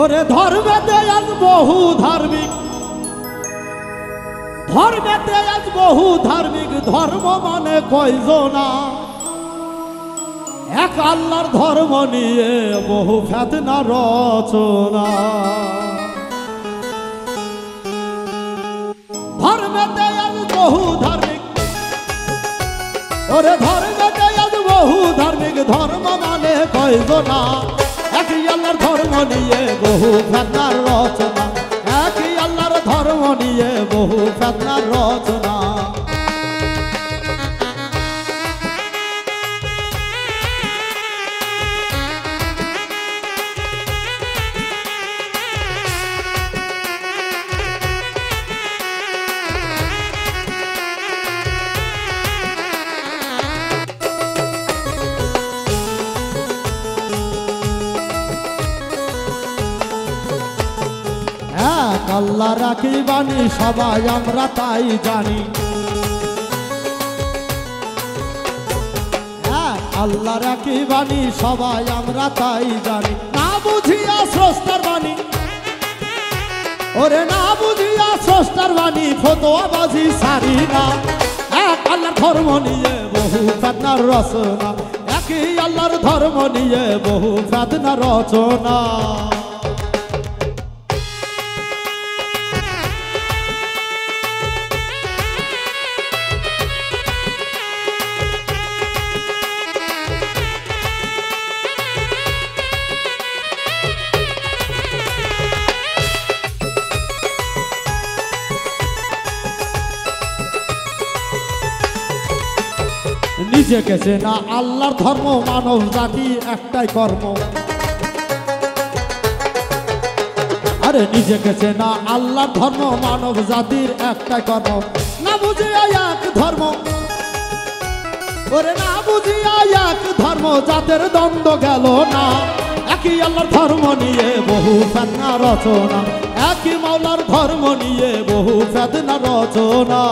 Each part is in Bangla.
ওরে ধর্মেতে আজ বহু ধার্মিক, ধর্মেতে আজ বহু ধার্মিক, ধর্ম মানে কয়জনা, এক আল্লাহর ধর্ম নিয়ে বহু ফেতনা রচনা। ধর্মেতে আজ বহু ধার্মিক, ওরে ধর্মেতে আজ বহু ধার্মিক, ধর্ম মানে কয়জনা, একই আল্লাহর ধর্ম নিয়ে বহু ফেতনার রচনা, একই আল্লাহর ধর্ম নিয়ে বহু ফেতনার রচনা। আল্লাহ রাখি বাণী সবাই আমরা তাই জানি, আল্লাহ রাখি বাণী সবাই আমরা তাই জানি, না বুঝিয়া স্রষ্টার বাণী, ওরে না বুঝিয়া স্রষ্টার বাণী ফতোয়াবাজি সারি না, এক আল্লাহর ধর্ম নিয়ে বহু ফেতনার রচনা, একই আল্লাহর ধর্ম নিয়ে বহু ফেতনার রচনা। নিজেকে চেনা আল্লাহর ধর্ম, মানব জাতি একটাই কর্ম, আরে নিজেকে চেনা আল্লাহর ধর্ম, মানব জাতির একটাই কর্ম, না বুঝিয়া এক ধর্ম, ওরে না বুঝিয়া এক ধর্ম, জাতের দ্বন্দ্ব গেল না, একই আল্লাহর ধর্ম নিয়ে বহু ফেতনা রচনা, একই মাওলার ধর্ম নিয়ে বহু ফেতনা রচনা।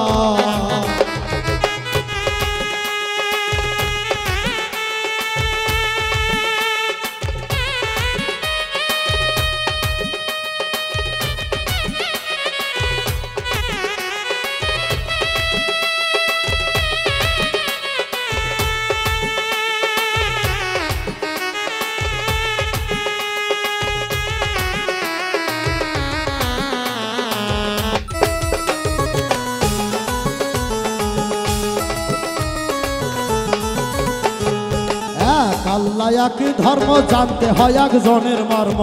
আল্লাহ এক ধর্ম, জানতে হয় একজনের মর্ম,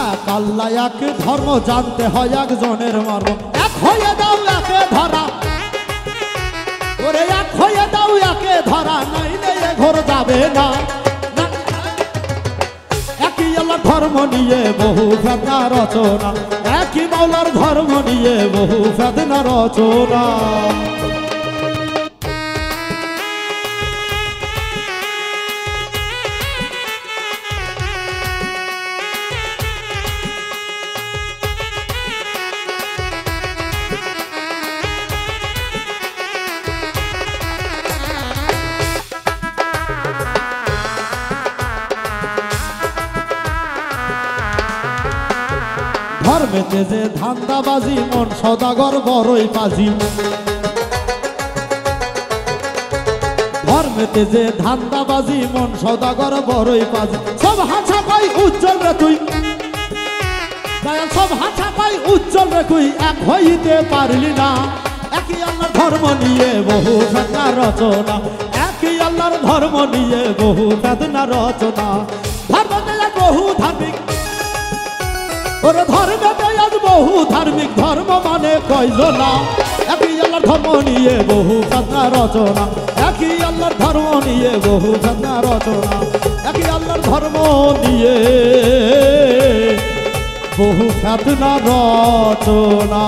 এক আল্লাহ এক ধর্ম, জানতে হয় একজনের মর্ম, এক হয়ে দাও একে ধরা, ওরে এক হয়ে দাও একে ধরা, নাইলে এ ঘর যাবে না, একই আল্লাহর ধর্ম নিয়ে বহু ফেতনা রচনা, একই মাওলার ধর্ম নিয়ে বহু ফেতনা রচনা। ধর্মেতে যে ধান্দাবাজি, মন সদাগর বড়ই পাজি, ধর্মেতে যে ধান্দাবাজি, মন সদাগর বড়ই পাজি, সব হাঁচা পাই উজ্জ্বল রে তুই, সব হাঁচা পাই উজ্জ্বল রে তুই, এক হইতে পারলি না, একই আল্লাহর ধর্ম নিয়ে বহু ফেতনা রচনা, একই আল্লাহর ধর্ম নিয়ে বহু ফেতনা রচনা। ধর্মেতে বহু ধার্মিক, ওরে ধর্মেতে আজ বহু ধার্মিক, ধর্ম মানে কয়জনা, একই আল্লাহর ধর্ম নিয়ে বহু ফেতনা রচনা, একই আল্লাহর ধর্ম নিয়ে বহু ফেতনা রচনা, একই আল্লাহর ধর্ম নিয়ে বহু ফেতনা রচনা।